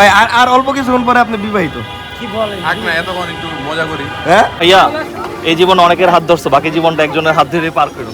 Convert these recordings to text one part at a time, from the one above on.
ভাই আর অল্প কিছুক্ষণ পরে আপনি বিবাহিত। কি বলেন? থাক না, এতক্ষণ একটু মজা করি। হ্যাঁ ভাইয়া, এই জীবন অনেকের হাত ধরছো, বাকি জীবনটা একজনের হাত ধরে পার করো।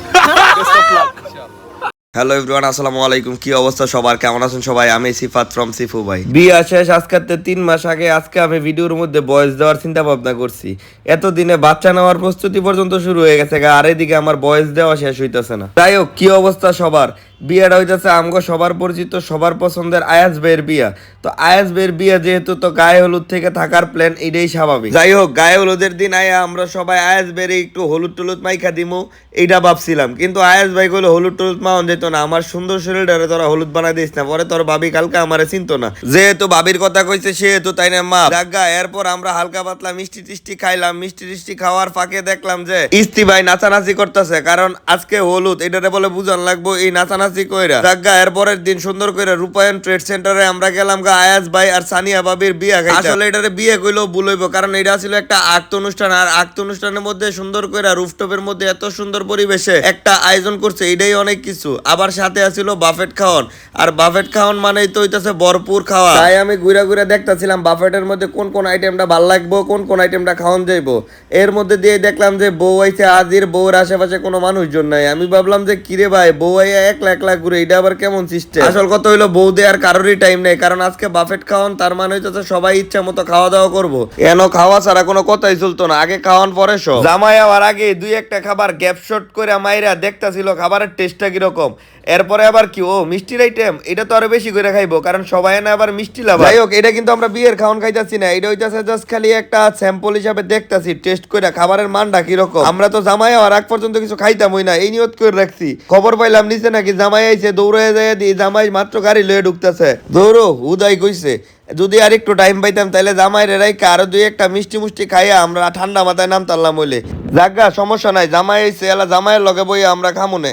হ্যালো এভরিওয়ান, আসসালামু আলাইকুম। কি অবস্থা সবার, কেমন আছেন সবাই? আমি সিফাত ফ্রম সিফু ভাই। বিয়ে শেষ আজকে 3 মাস আগে। আজকে আমি ভিডিওর মধ্যে বয়স দেওয়ার চিন্তা ভাবনা করছি। এতদিনে বাচ্চা নেওয়ার প্রস্তুতি পর্যন্ত শুরু হয়ে গেছে, আর এদিকে আমার বয়স দেওয়া শেষ হইতেছে না। যাই হোক, কি অবস্থা সবার? বিয়েটা হইতেছে আমগো সবার পরিচিত, সবার পছন্দের আয়াজ ভাইয়ের বিয়া। তো আয়াজ ভাইয়ের বিয়া যেহেতু, তো গায়ে হলুদ থেকে থাকার প্ল্যান, এটাই স্বাভাবিক। যাই হোক, গায়ে হলুদের দিন আয়া আমরা সবাই আয়াজ ভাইয়ের একটু হলুদ টলুদ মাইখা দিমু, এইটা ভাবছিলাম। কিন্তু আয়াজ ভাই কইলো হলুদ টলুদ মাওন যেত না, আমার সুন্দর শরীরটারে তোরা হলুদ বানাই দিস না, পরে তোর ভাবি কালকে আমারে চিনতো না। যেহেতু ভাবির কথা কইছে সেহেতু তাই না মা জাগা। এরপর আমরা হালকা পাতলা মিষ্টি টিষ্টি খাইলাম। মিষ্টি টিষ্টি খাওয়ার ফাঁকে দেখলাম যে ইস্তি ভাই নাচানাচি করতেছে, কারণ আজকে হলুদ, এটারে বলে বুঝান লাগবো এই নাচানাচি কইরা। জাগা এরপরের দিন সুন্দর করে রূপায়ণ ট্রেড সেন্টারে আমরা গেলাম গা আয়াজ ভাই আর সানিয়া ভাবির বিয়া খাইতে। আসলে এটারে বিয়ে কইলেও ভুল হইব, কারণ এটা ছিল একটা আক্ত অনুষ্ঠান, আর আক্ত অনুষ্ঠানের মধ্যে সুন্দর করে রুফটপের মধ্যে এত সুন্দর পরিবেশে একটা আয়োজন করছে, এটাই অনেক কিছু। আবার সাথে আছিল বাফেট খাওয়ান, আর বাফেট খাওয়ান মানেই তো হইতাছে ভরপুর খাওয়া। তাই আমি ঘুরে ঘুরে দেখতেছিলাম বাফেটের মধ্যে কোন কোন আইটেমটা ভাল লাগবো, কোন কোন আইটেমটা খাওয়ান যাইবো। এর মধ্যে দিয়ে দেখলাম যে বউ আইছে আজির, বউর আশেপাশে কোনো মানুষজন নাই। আমি ভাবলাম যে কিরে ভাই, বউ আইয়া একলা একলা ঘুরে, এটা আবার কেমন সিস্টেম? আসল কথা হইলো বউ দেওয়ার কারোরই টাইম নেই, কারণ আজকে বাফেট খাওয়ান, তার মানে হইতেছে সবাই ইচ্ছা মতো খাওয়া দাওয়া করবো। এন খাওয়া ছাড়া কোনো কথাই চলতো না, আগে খাওয়ান পরে সব। জামাই আবার আগে দুই একটা খাবার গ্যাপ শট করে মাইরা দেখতাছিল খাবারের টেস্টটা কিরকম। এরপরে আবার কি ও মিষ্টির আইটেম, এটা তো আরো বেশি করে খাইবো, কারণ সবাই না আবার মিষ্টি লাভ। যাই হোক, এটা কিন্তু আমরা বিয়ের খাওয়ান খাইতাছি না, এটা হইতাছে জাস্ট খালি একটা স্যাম্পল হিসাবে দেখতাছি টেস্ট করে খাবারের মানটা কিরকম। আমরা তো জামাই আর আগ পর্যন্ত কিছু খাইতামই না, এই নিয়ত করে রাখছি। খবর পাইলাম নিচে নাকি জামাই আইছে, দৌড়ে যায় দি জামাই মাত্র গাড়ি লয়ে ঢুকতেছে। দৌড়ো উদয় কইছে যদি আর একটু টাইম পাইতাম তাহলে জামাইরে রাইকা আরো দুই একটা মিষ্টি মুষ্টি খাইয়া আমরা ঠান্ডা মাথায় নামতাল্লাম হইলে। জাগা সমস্যা নাই, জামাই আইছে, এলা জামাইয়ের লগে বই আমরা খামুনে।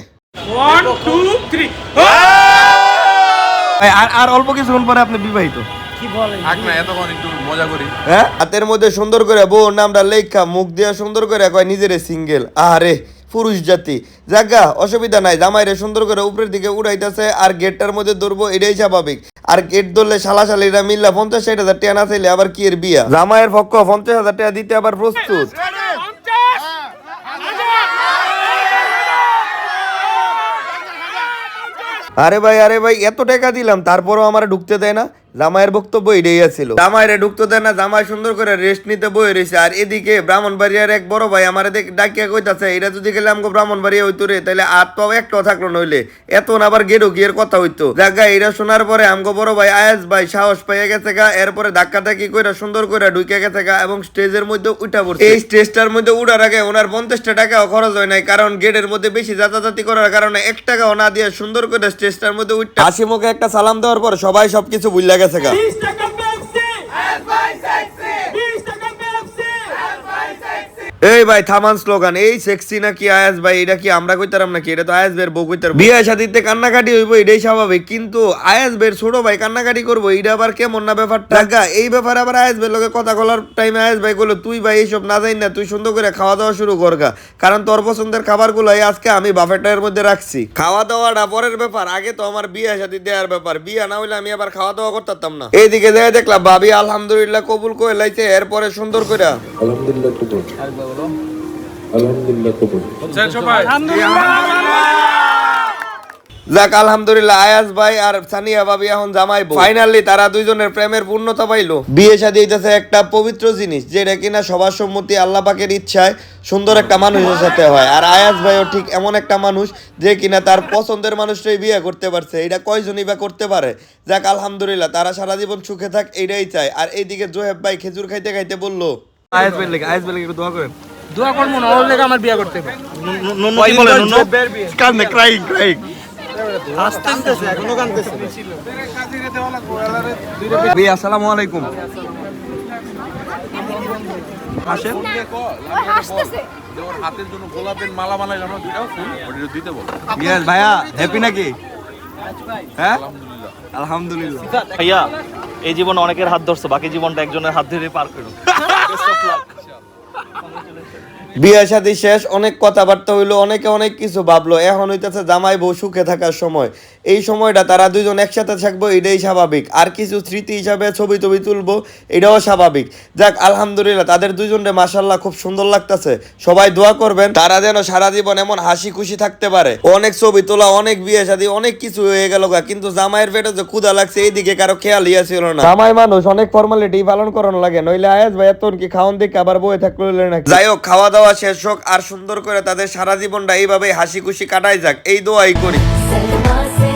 1 2 3 আর অল্প কিছুক্ষণ পরে আপনি বিবাহিত। কি বলেন? থাক না, এতক্ষণ একটু মজা করি। হ্যাঁ, হাতের মধ্যে সুন্দর করে বউ নামটা লেখা, মুখ দিয়ে সুন্দর করে কয় নিজেরে সিঙ্গেল। আরে পুরুষ জাতি, জাগা অসুবিধা নাই। জামাইরে সুন্দর করে উপরের দিকে উড়াইতেছে, আর গেটটার মধ্যে ধরবো, এটাই স্বাভাবিক। আর গেট ধরলে শালাশালিরা মিললা 50-60 হাজার টাকা না চাইলে আবার কি এর বিয়া? জামাইয়ের পক্ষ 50,000 টাকা দিতে আবার প্রস্তুত। আরে ভাই এত টাকা দিলাম তারপরও আমার ঢুকতে দেয় না। জামাইয়ের বক্তব্য এটাই ছিল, জামাইরে ঢুকতে দেয় না। জামাই সুন্দর করে রেস্ট নিতে বয়ে রয়েছে। আর এদিকে ব্রাহ্মণবাড়িয়ার এক বড় ভাই আমার ডাকিয়া কইতাছে, এটা যদি গেলে আমাকে ব্রাহ্মণবাড়িয়া হইতো রে, তাহলে আর পাও একটাও থাকলো নইলে এত না আবার গেরো গিয়ের কথা হইতো। জায়গা এটা শোনার পরে আমগো বড় ভাই আয়াজ ভাই সাহস পাইয়া গেছে গা। এরপরে ধাক্কা ধাক্কি কইরা সুন্দর করে ঢুকে গেছে গা এবং স্টেজের মধ্যে উঠা পড়ছে। এই স্টেজটার মধ্যে উঠার আগে ওনার 50 টাকাও খরচ হয় নাই, কারণ গেটের মধ্যে বেশি যাতাযাতি করার কারণে 1 টাকাও না দিয়ে সুন্দর করে স্টেজটার মধ্যে উঠা হাসি মুখে একটা সালাম দেওয়ার পর সবাই সবকিছু ভুলে গেছে গা। এই ভাই থামান স্লোগান, এই সেক্সি নাকি আয়াজ ভাই? এটা কি আমরা কইতারাম নাকি? এটা তো আয়াজ ভাইয়ের বউ কইতার। বিয়ে শাদিতে কান্নাকাটি হইব, এটাই স্বাভাবিক, কিন্তু আয়াজ ভাইয়ের ছোট ভাই কান্নাকাটি করবো, এটা আবার কেমন না ব্যাপারটা? এই ব্যাপারে আবার আয়াজ ভাইয়ের লগে কথা বলার টাইমে আয়াজ ভাই বললো, তুই ভাই এইসব না যাই না, তুই সুন্দর করে খাওয়া দাওয়া শুরু করগা, কারণ তোর পছন্দের খাবারগুলো আজকে আমি বাফেটের মধ্যে রাখছি। খাওয়া দাওয়াটা পরের ব্যাপার, আগে তো আমার বিয়ে শাদি দেওয়ার ব্যাপার। বিয়ে না হইলে আমি আবার খাওয়া দাওয়া করতাম না। এইদিকে যাই দেখলাম ভাবি আলহামদুলিল্লাহ কবুল করে লাইছে। এরপরে সুন্দর করে আলহামদুলিল্লাহ কবুল। আলহামদুলিল্লাহ কবুল। যাক আলহামদুলিল্লাহ, আয়াজ ভাই আর সানিয়া ভাবি এখন জামাই বউ। ফাইনালি তারা দুইজনের প্রেমের পূর্ণতা পাইলো। বিয়ে শাদী হইতেছে একটা পবিত্র জিনিস, যেটা কিনা সবার সম্মতি, আল্লাহ পাকের ইচ্ছায় সুন্দর একটা মানুষের সাথে হয়। আর আয়াজ ভাইও ঠিক এমন একটা মানুষ যে কিনা তার পছন্দের মানুষটাই বিয়ে করতে পারছে। এটা কয়জনই বা করতে পারে? যাক আলহামদুলিল্লাহ, তারা সারা জীবন সুখে থাক, এইটাই চায়। আর এইদিকে জোহেব ভাই খেজুর খাইতে খাইতে বললো, আয়াজ ভাই লেগে একটু দোয়া করেন। দোয়া করব না, ওর লেগে আমার বিয়ে করতে হবে। কি বলেন? কান্দে ক্রাইং হাসতেছে, এখনো কাঁদতেছে। ভাই আসসালামু আলাইকুম। আসেন। ওর হাতের জন্য গোলাপের মালা বানাই, আমরা দুইটা ফুল ওটা দিতে বল। ইয়েস ভাইয়া, হ্যাপি নাকি? হ্যাঁ আলহামদুলিল্লাহ। ভাইয়া, এই জীবন অনেকের হাত ধরছো, বাকি জীবনটা একজনের হাত ধরে পার করো। বিয়ে শাদী শেষ, অনেক কথাবার্তা হইলো, অনেকে অনেক কিছু ভাবলো। এখন হইতেছে জামাই বউ সুখে থাকার সময়। এই সময়টা তারা দুজন একসাথে থাকবো এটাই স্বাভাবিক, আর কিছু স্মৃতি হিসাবে ছবি টবি তুলবো এটাও স্বাভাবিক। যাক আলহামদুলিল্লাহ, তাদের দুজনরে মাশাআল্লাহ খুব সুন্দর লাগতেছে। সবাই দোয়া করবেন তারা যেন সারা জীবন এমন হাসি খুশি থাকতে পারে। অনেক ছবি তোলা, অনেক বিয়ে শাদী, অনেক কিছু হয়ে গেল, কিন্তু জামাইয়ের পেটে যে ক্ষুধা লাগছে এইদিকে কারো খেয়াল ছিল না। জামাই মানুষ অনেক ফর্মালিটি পালন করানো লাগে, নইলে আয়াজ ভাই এত কি খাওয়ান দিকে আবার বয়ে থাকলে নাকি। যাই হোক, খাওয়া দাওয়া শেষ হোক আর সুন্দর করে তাদের সারা জীবনটা এইভাবে হাসি খুশি কাটাই যাক, এই দোয়াই করি। Selma,